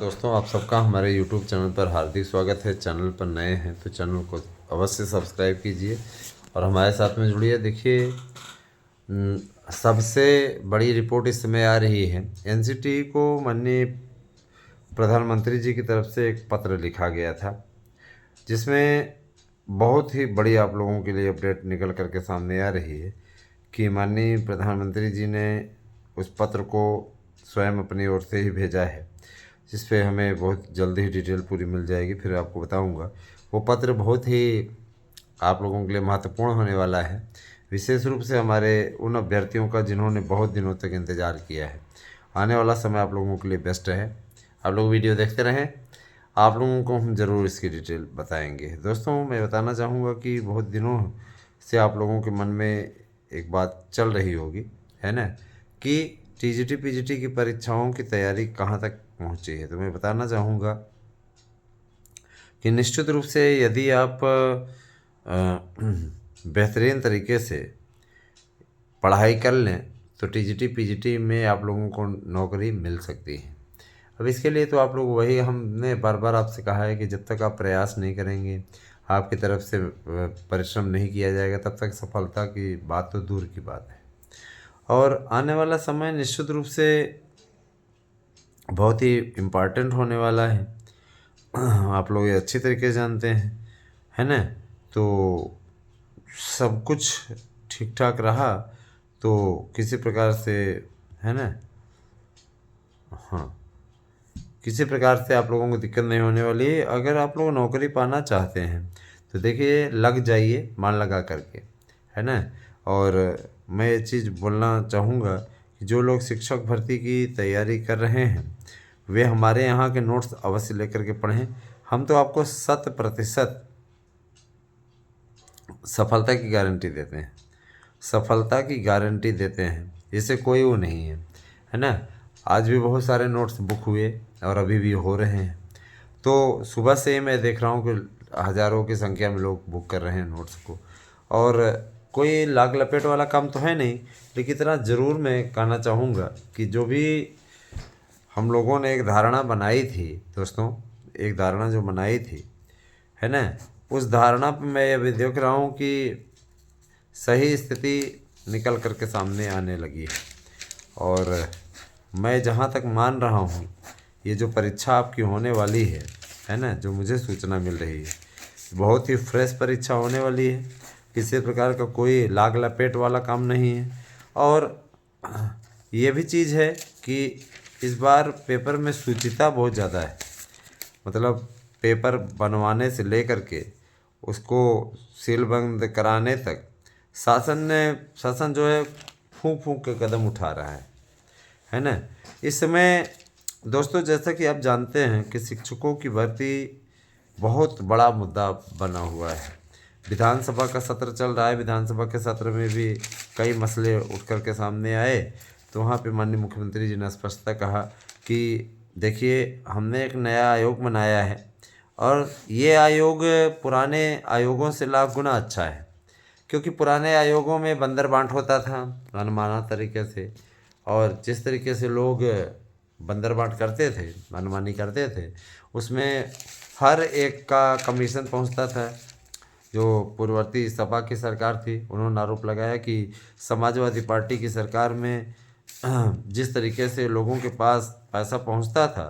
दोस्तों, आप सबका हमारे YouTube चैनल पर हार्दिक स्वागत है। चैनल पर नए हैं तो चैनल को अवश्य सब्सक्राइब कीजिए और हमारे साथ में जुड़िए। देखिए, सबसे बड़ी रिपोर्ट इस समय आ रही है। एनसीटी को माननीय प्रधानमंत्री जी की तरफ से एक पत्र लिखा गया था, जिसमें बहुत ही बड़ी आप लोगों के लिए अपडेट निकल करके सामने आ रही है कि माननीय प्रधानमंत्री जी ने उस पत्र को स्वयं अपनी ओर से ही भेजा है, जिस पे हमें बहुत जल्दी ही डिटेल पूरी मिल जाएगी, फिर आपको बताऊंगा। वो पत्र बहुत ही आप लोगों के लिए महत्वपूर्ण होने वाला है, विशेष रूप से हमारे उन अभ्यर्थियों का जिन्होंने बहुत दिनों तक इंतज़ार किया है। आने वाला समय आप लोगों के लिए बेस्ट है। आप लोग वीडियो देखते रहें, आप लोगों को हम ज़रूर इसकी डिटेल बताएंगे। दोस्तों, मैं बताना चाहूँगा कि बहुत दिनों से आप लोगों के मन में एक बात चल रही होगी, है ना, कि टीजीटी पीजीटी की परीक्षाओं की तैयारी कहाँ तक पहुँची है। तो मैं बताना चाहूँगा कि निश्चित रूप से यदि आप बेहतरीन तरीके से पढ़ाई कर लें तो टीजीटी पीजीटी में आप लोगों को नौकरी मिल सकती है। अब इसके लिए तो आप लोग वही हमने बार बार आपसे कहा है कि जब तक आप प्रयास नहीं करेंगे, आपकी तरफ से परिश्रम नहीं किया जाएगा, तब तक सफलता की बात तो दूर की बात है। और आने वाला समय निश्चित रूप से बहुत ही इम्पॉर्टेंट होने वाला है। आप लोग ये अच्छी तरीके से जानते हैं, है ना। तो सब कुछ ठीक ठाक रहा तो किसी प्रकार से, है ना, हाँ, किसी प्रकार से आप लोगों को दिक्कत नहीं होने वाली है। अगर आप लोग नौकरी पाना चाहते हैं तो देखिए, लग जाइए मन लगा करके, है ना। और मैं ये चीज़ बोलना चाहूँगा कि जो लोग शिक्षक भर्ती की तैयारी कर रहे हैं वे हमारे यहाँ के नोट्स अवश्य लेकर के पढ़ें। हम तो आपको 100% सफलता की गारंटी देते हैं, सफलता की गारंटी देते हैं, इससे कोई वो नहीं है ना। आज भी बहुत सारे नोट्स बुक हुए और अभी भी हो रहे हैं। तो सुबह से ही मैं देख रहा हूँ कि हज़ारों की संख्या में लोग बुक कर रहे हैं नोट्स को। और कोई लाग लपेट वाला काम तो है नहीं, लेकिन इतना ज़रूर मैं कहना चाहूँगा कि जो भी हम लोगों ने एक धारणा बनाई थी दोस्तों, एक धारणा जो बनाई थी, है ना, उस धारणा पे मैं अभी देख रहा हूँ कि सही स्थिति निकल कर के सामने आने लगी है। और मैं जहाँ तक मान रहा हूँ, ये जो परीक्षा आपकी होने वाली है ना, जो मुझे सूचना मिल रही है, बहुत ही फ्रेश परीक्षा होने वाली है। किसी प्रकार का कोई लाग लपेट वाला काम नहीं है। और ये भी चीज़ है कि इस बार पेपर में शुचिता बहुत ज़्यादा है। मतलब पेपर बनवाने से लेकर के उसको सीलबंद कराने तक शासन जो है फूंक फूंक के कदम उठा रहा है ना। इस समय दोस्तों, जैसा कि आप जानते हैं कि शिक्षकों की भर्ती बहुत बड़ा मुद्दा बना हुआ है। विधानसभा का सत्र चल रहा है, विधानसभा के सत्र में भी कई मसले उठ कर के सामने आए। तो वहाँ पे माननीय मुख्यमंत्री जी ने स्पष्टता कहा कि देखिए, हमने एक नया आयोग बनाया है और ये आयोग पुराने आयोगों से लाख गुना अच्छा है, क्योंकि पुराने आयोगों में बंदर बांट होता था मनमाना तरीके से। और जिस तरीके से लोग बंदर बांट करते थे, मनमानी करते थे, उसमें हर एक का कमीशन पहुंचता था। जो पूर्ववर्ती सपा की सरकार थी, उन्होंने आरोप लगाया कि समाजवादी पार्टी की सरकार में जिस तरीके से लोगों के पास पैसा पहुंचता था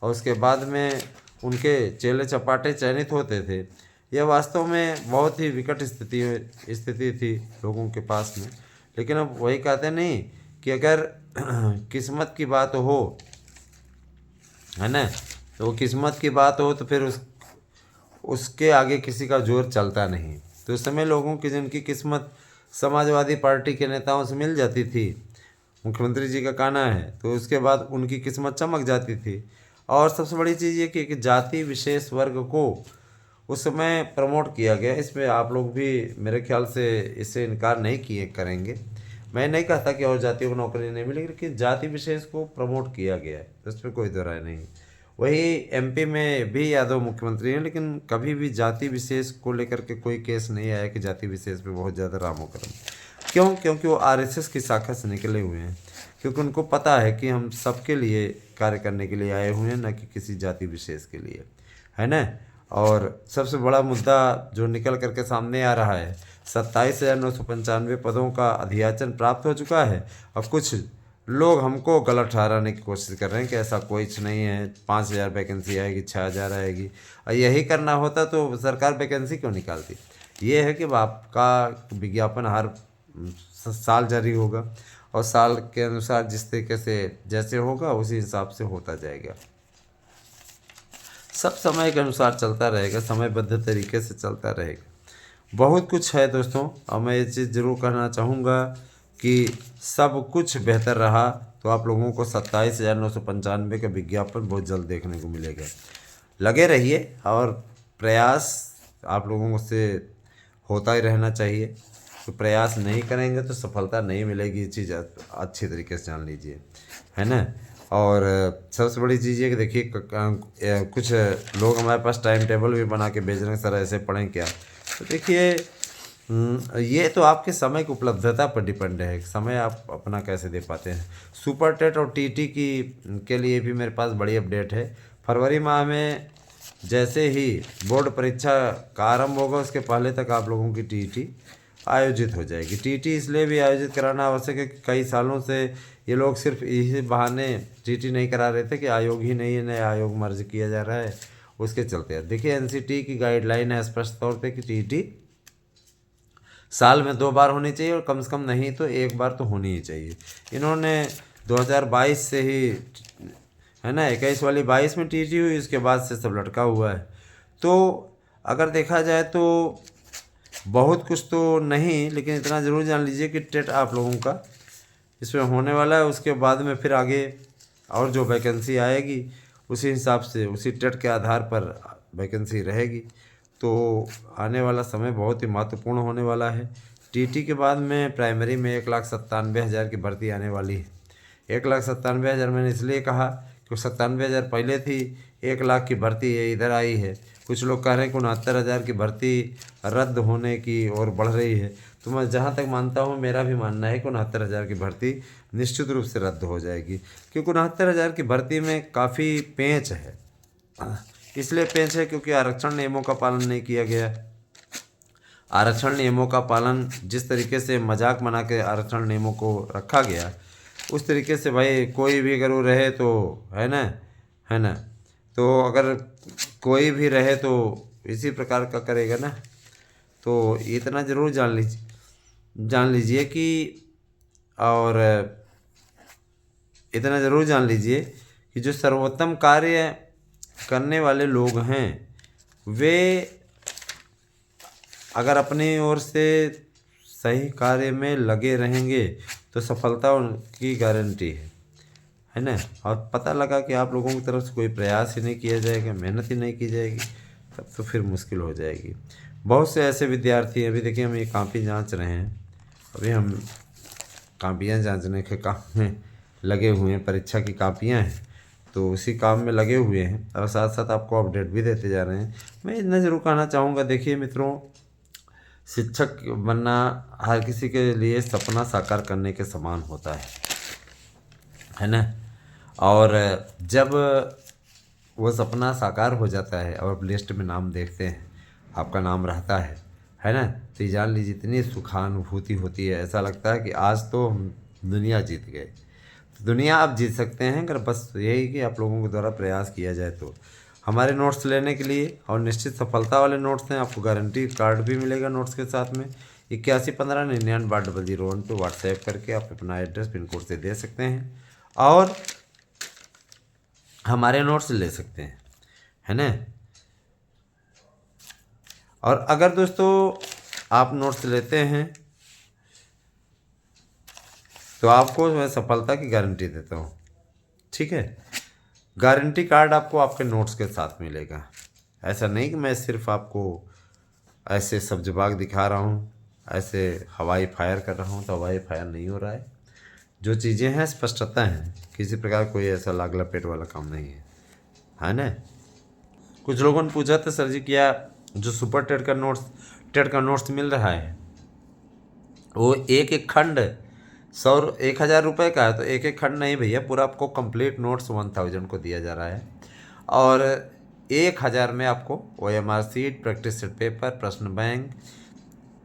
और उसके बाद में उनके चेले चपाटे चयनित होते थे, यह वास्तव में बहुत ही विकट स्थिति थी लोगों के पास में। लेकिन अब वही कहते नहीं कि अगर किस्मत की बात हो, है ना, तो वो किस्मत की बात हो तो फिर उसके आगे किसी का जोर चलता नहीं। तो इस समय लोगों की जिनकी किस्मत समाजवादी पार्टी के नेताओं से मिल जाती थी, मुख्यमंत्री जी का कहना है, तो उसके बाद उनकी किस्मत चमक जाती थी। और सबसे बड़ी चीज़ ये कि जाति विशेष वर्ग को उस समय प्रमोट किया गया। इसमें आप लोग भी मेरे ख्याल से इससे इनकार नहीं किए करेंगे। मैं नहीं कहता कि और जातियों को नौकरी नहीं मिलेगी, लेकिन जाति विशेष को प्रमोट किया गया है, इसमें कोई दो राय नहीं। वही एमपी में भी यादव मुख्यमंत्री हैं, लेकिन कभी भी जाति विशेष को लेकर के कोई केस नहीं आया कि जाति विशेष पे बहुत ज़्यादा रामो करम। क्यों? क्योंकि वो आरएसएस की शाखा से निकले हुए हैं। क्योंकि उनको पता है कि हम सबके लिए कार्य करने के लिए आए हुए हैं, न कि किसी जाति विशेष के लिए, है ना। और सबसे बड़ा मुद्दा जो निकल करके सामने आ रहा है, 27,995 पदों का अधियाचन प्राप्त हो चुका है। और कुछ लोग हमको गलत ठहराने की कोशिश कर रहे हैं कि ऐसा कुछ नहीं है, 5,000 वैकेंसी आएगी, 6,000 आएगी। और यही करना होता तो सरकार वैकेंसी क्यों निकालती। ये है कि आपका विज्ञापन हर साल जारी होगा और साल के अनुसार जिस तरीके से जैसे होगा उसी हिसाब से होता जाएगा। सब समय के अनुसार चलता रहेगा, समयबद्ध तरीके से चलता रहेगा। बहुत कुछ है दोस्तों, और मैं ये चीज़ ज़रूर कहना चाहूँगा कि सब कुछ बेहतर रहा तो आप लोगों को 27,995 का विज्ञापन बहुत जल्द देखने को मिलेगा। लगे रहिए और प्रयास आप लोगों से होता ही रहना चाहिए। तो प्रयास नहीं करेंगे तो सफलता नहीं मिलेगी, ये चीज़ अच्छी तरीके से जान लीजिए, है ना। और सबसे बड़ी चीज़ ये कि देखिए कुछ लोग हमारे पास टाइम टेबल भी बना के भेज रहे हैं, सर ऐसे पढ़ें क्या। तो देखिए ये तो आपके समय की उपलब्धता पर डिपेंड है, समय आप अपना कैसे दे पाते हैं। सुपर टेट और टीटी के लिए भी मेरे पास बड़ी अपडेट है। फरवरी माह में जैसे ही बोर्ड परीक्षा का आरंभ होगा उसके पहले तक आप लोगों की टीटी आयोजित हो जाएगी। टीटी इसलिए भी आयोजित कराना आवश्यक है कि कई सालों से ये लोग सिर्फ इसी बहाने टीटी नहीं करा रहे थे कि आयोग ही नहीं है, नया आयोग मर्ज किया जा रहा है, उसके चलते हैं। देखिए एनसीटी की गाइडलाइन है स्पष्ट तौर पे कि टीटी साल में 2 बार होनी चाहिए और कम से कम नहीं तो 1 बार तो होनी ही चाहिए। इन्होंने 2022 से ही, है ना, 21 वाली 22 में टीटी हुई, उसके बाद से सब लटका हुआ है। तो अगर देखा जाए तो बहुत कुछ तो नहीं, लेकिन इतना ज़रूर जान लीजिए कि टेट आप लोगों का इसमें होने वाला है। उसके बाद में फिर आगे और जो वैकेंसी आएगी उसी हिसाब से उसी टेट के आधार पर वैकेंसी रहेगी। तो आने वाला समय बहुत ही महत्वपूर्ण होने वाला है। टीटी के बाद में प्राइमरी में 1,97,000 की भर्ती आने वाली है। 1,97,000 मैंने इसलिए कहा क्योंकि 97,000 पहले थी, 1,00,000 की भर्ती है इधर आई है। कुछ लोग कह रहे हैं कि 69,000 की भर्ती रद्द होने की ओर बढ़ रही है। तो मैं जहाँ तक मानता हूँ, मेरा भी मानना है कि 69,000 की भर्ती निश्चित रूप से रद्द हो जाएगी, क्योंकि 69,000 की भर्ती में काफ़ी पेंच है। इसलिए पेंच है क्योंकि आरक्षण नियमों का पालन नहीं किया गया। आरक्षण नियमों का पालन जिस तरीके से मजाक बना के आरक्षण नियमों को रखा गया, उस तरीके से भाई कोई भी अगर वो रहे तो, है ना, है ना, तो अगर कोई भी रहे तो इसी प्रकार का करेगा ना। तो इतना ज़रूर जान लीजिए कि, और इतना ज़रूर जान लीजिए कि जो सर्वोत्तम कार्य करने वाले लोग हैं वे अगर अपनी ओर से सही कार्य में लगे रहेंगे तो सफलता उनकी गारंटी है ना। और पता लगा कि आप लोगों की तरफ से कोई प्रयास ही नहीं किया जाएगा, मेहनत ही नहीं की जाएगी, तब तो फिर मुश्किल हो जाएगी। बहुत से ऐसे विद्यार्थी हैं, अभी देखिए हम ये कापी जांच रहे हैं, अभी हम कापियाँ जांचने के काम में लगे हुए हैं, परीक्षा की कापियाँ हैं तो उसी काम में लगे हुए हैं और साथ साथ आपको अपडेट भी देते जा रहे हैं। मैं इतना ज़रूर कहना चाहूँगा, देखिए मित्रों, शिक्षक बनना हर किसी के लिए सपना साकार करने के समान होता है ना। और जब वो सपना साकार हो जाता है और आप लिस्ट में नाम देखते हैं, आपका नाम रहता है ना, तो ये जान लीजिए इतनी सुखानुभूति होती है, ऐसा लगता है कि आज तो हम दुनिया जीत गए। तो दुनिया आप जीत सकते हैं अगर बस यही कि आप लोगों के द्वारा प्रयास किया जाए। तो हमारे नोट्स लेने के लिए, और निश्चित सफलता वाले नोट्स हैं, आपको गारंटी कार्ड भी मिलेगा नोट्स के साथ में। 8115992001 पे व्हाट्सएप करके आप अपना एड्रेस पिन कोड से दे सकते हैं और हमारे नोट्स ले सकते हैं, है ना। और अगर दोस्तों आप नोट्स लेते हैं तो आपको मैं सफलता की गारंटी देता हूँ, ठीक है। गारंटी कार्ड आपको आपके नोट्स के साथ मिलेगा। ऐसा नहीं कि मैं सिर्फ आपको ऐसे सब जवाब दिखा रहा हूँ, ऐसे हवाई फायर कर रहा हूँ, तो हवाई फायर नहीं हो रहा है। जो चीज़ें हैं स्पष्टता हैं, किसी प्रकार कोई ऐसा लाग लपेट वाला काम नहीं है ना। कुछ लोगों ने पूछा था, सर जी क्या जो सुपर टेट का नोट्स मिल रहा है वो एक एक खंड 1,000 रुपये का है तो एक एक खंड नहीं भैया, पूरा आपको कंप्लीट नोट्स 1000 को दिया जा रहा है। और 1,000 में आपको OMR sheet, practice set paper, प्रश्न बैंक,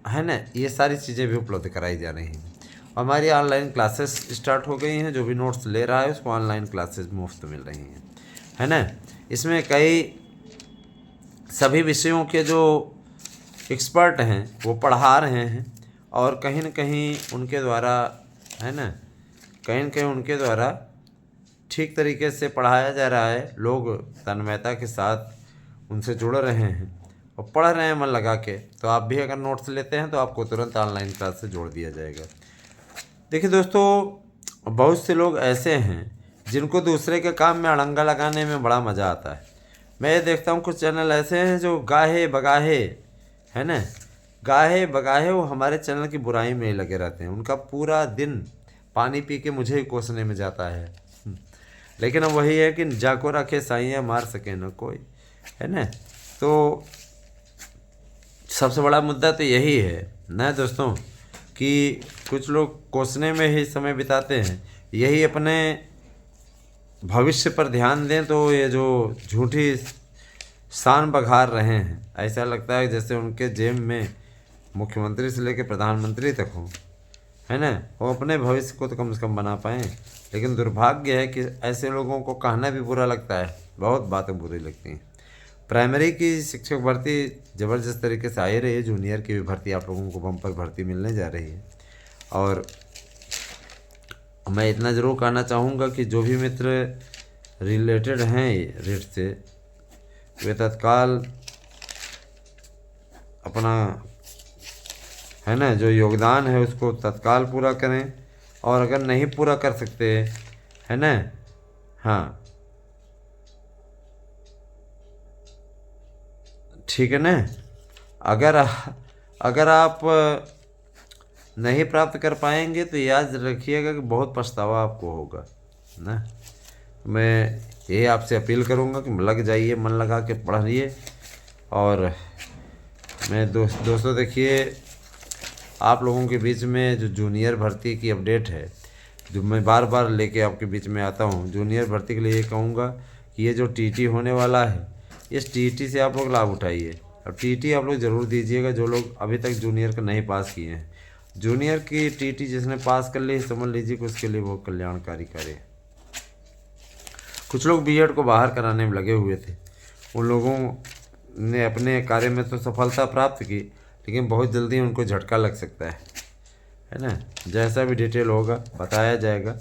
है ना, ये सारी चीज़ें भी उपलब्ध कराई जा रही हैं। हमारी ऑनलाइन क्लासेस स्टार्ट हो गई हैं, जो भी नोट्स ले रहा है उसको ऑनलाइन क्लासेस मुफ्त मिल रही हैं, है ना। इसमें कई सभी विषयों के जो एक्सपर्ट हैं वो पढ़ा रहे हैं, और कहीं न कहीं उनके द्वारा, है ना, कहीं न कहीं उनके द्वारा ठीक तरीके से पढ़ाया जा रहा है। लोग तन्मयता के साथ उनसे जुड़ रहे हैं और पढ़ रहे हैं मन लगा के। तो आप भी अगर नोट्स लेते हैं तो आपको तुरंत ऑनलाइन क्लास से जोड़ दिया जाएगा। देखिए दोस्तों, बहुत से लोग ऐसे हैं जिनको दूसरे के काम में अड़ंगा लगाने में बड़ा मज़ा आता है। मैं ये देखता हूँ कुछ चैनल ऐसे हैं जो गाहे बगाहे, है ना, गाहे बगाहे वो हमारे चैनल की बुराई में ही लगे रहते हैं। उनका पूरा दिन पानी पी के मुझे ही कोसने में जाता है। लेकिन अब वही है कि जाको रखे साइयाँ मार सके न कोई, है ना। तो सबसे बड़ा मुद्दा तो यही है ना दोस्तों, कि कुछ लोग कोसने में ही समय बिताते हैं। यही अपने भविष्य पर ध्यान दें तो ये जो झूठी शान बघार रहे हैं, ऐसा लगता है जैसे उनके जेब में मुख्यमंत्री से लेकर प्रधानमंत्री तक हों, है ना। वो अपने भविष्य को तो कम से कम बना पाएँ। लेकिन दुर्भाग्य है कि ऐसे लोगों को कहना भी बुरा लगता है, बहुत बातें बुरी लगती हैं। प्राइमरी की शिक्षक भर्ती ज़बरदस्त तरीके से आई रही है, जूनियर की भी भर्ती आप लोगों को बम्पर भर्ती मिलने जा रही है। और मैं इतना ज़रूर कहना चाहूँगा कि जो भी मित्र रिलेटेड हैं रेट से, वे तत्काल अपना, है ना, जो योगदान है उसको तत्काल पूरा करें। और अगर नहीं पूरा कर सकते, है ना, हाँ ठीक है ना, अगर आप नहीं प्राप्त कर पाएंगे तो याद रखिएगा कि बहुत पछतावा आपको होगा ना। मैं ये आपसे अपील करूँगा कि लग जाइए, मन लगा के पढ़िए। और मैं दोस्तों देखिए, आप लोगों के बीच में जो जूनियर भर्ती की अपडेट है, जो मैं बार बार लेके आपके बीच में आता हूँ, जूनियर भर्ती के लिए ये कहूँगा कि ये जो TT होने वाला है, इस TT से आप लोग लाभ उठाइए। और TT आप लोग ज़रूर दीजिएगा जो लोग अभी तक जूनियर का नहीं पास किए हैं। जूनियर की TT जिसने पास कर ली, समझ लीजिए कि उसके लिए वो कल्याणकारी कार्य। कुछ लोग B.Ed को बाहर कराने में लगे हुए थे, उन लोगों ने अपने कार्य में तो सफलता प्राप्त की, लेकिन बहुत जल्दी उनको झटका लग सकता है ना। जैसा भी डिटेल होगा बताया जाएगा,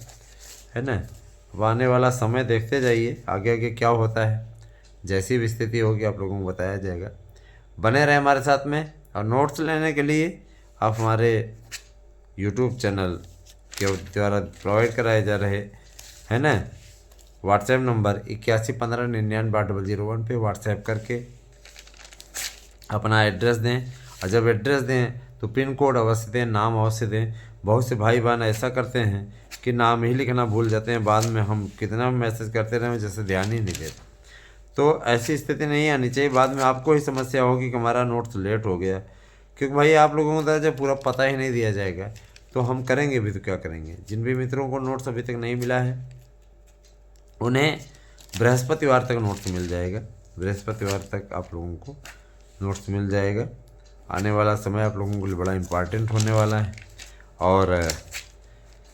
है ना। अब आने वाला समय देखते जाइए आगे आगे क्या होता है। जैसी भी स्थिति होगी आप लोगों को बताया जाएगा। बने रहे हमारे साथ में। और नोट्स लेने के लिए आप हमारे YouTube चैनल के द्वारा प्रोवाइड कराए जा रहे, है ना, व्हाट्सएप नंबर 8115998001 पे व्हाट्सएप करके अपना एड्रेस दें। और जब एड्रेस दें तो पिन कोड अवश्य दें, नाम अवश्य दें। बहुत से भाई बहन ऐसा करते हैं कि नाम ही लिखना भूल जाते हैं, बाद में हम कितना मैसेज करते रहे जैसे ध्यान ही नहीं देते। तो ऐसी स्थिति नहीं आनी चाहिए। बाद में आपको ही समस्या होगी कि हमारा नोट्स लेट हो गया, क्योंकि भाई आप लोगों को जब पूरा पता ही नहीं दिया जाएगा तो हम करेंगे भी तो क्या करेंगे। जिन भी मित्रों को नोट्स अभी तक नहीं मिला है उन्हें बृहस्पतिवार तक नोट्स मिल जाएगा। बृहस्पतिवार तक आप लोगों को नोट्स मिल जाएगा। आने वाला समय आप लोगों के लिए बड़ा इम्पॉर्टेंट होने वाला है। और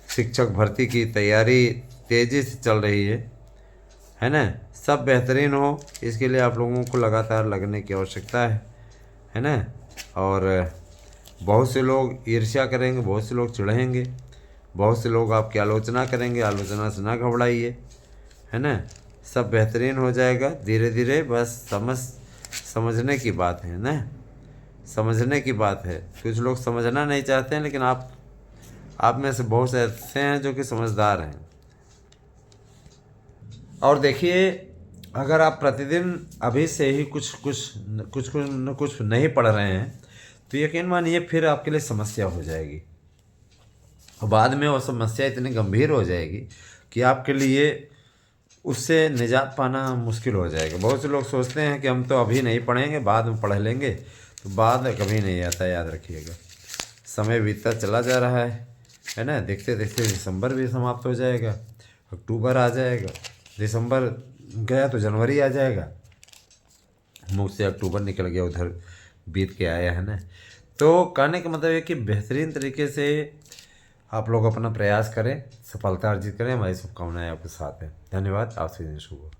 शिक्षक भर्ती की तैयारी तेज़ी से चल रही है ना। सब बेहतरीन हो इसके लिए आप लोगों को लगातार लगने की आवश्यकता है ना। और बहुत से लोग ईर्ष्या करेंगे, बहुत से लोग चिढ़ेंगे, बहुत से लोग आपकी आलोचना करेंगे। आलोचना से ना घबराइए, है ना। सब बेहतरीन हो जाएगा धीरे धीरे। बस समझने की बात है ना, समझने की बात है। कुछ लोग समझना नहीं चाहते हैं, लेकिन आप में से बहुत से ऐसे हैं जो कि समझदार हैं। और देखिए, अगर आप प्रतिदिन अभी से ही कुछ नहीं पढ़ रहे हैं तो यकीन मानिए फिर आपके लिए समस्या हो जाएगी। और बाद में वो समस्या इतनी गंभीर हो जाएगी कि आपके लिए उससे निजात पाना मुश्किल हो जाएगा। बहुत से लोग सोचते हैं कि हम तो अभी नहीं पढ़ेंगे, बाद में पढ़ लेंगे, तो बाद कभी नहीं आता, याद रखिएगा। समय बीतता चला जा रहा है, है ना। देखते देखते दिसंबर भी समाप्त हो जाएगा, अक्टूबर आ जाएगा, दिसंबर गया तो जनवरी आ जाएगा, मुँह से अक्टूबर निकल गया, उधर बीत के आया, है ना। तो कहने का मतलब है कि बेहतरीन तरीके से आप लोग अपना प्रयास करें, सफलता अर्जित करें। हमारी शुभकामनाएं आपके साथ हैं। धन्यवाद। आपसे दिन शुभ हो।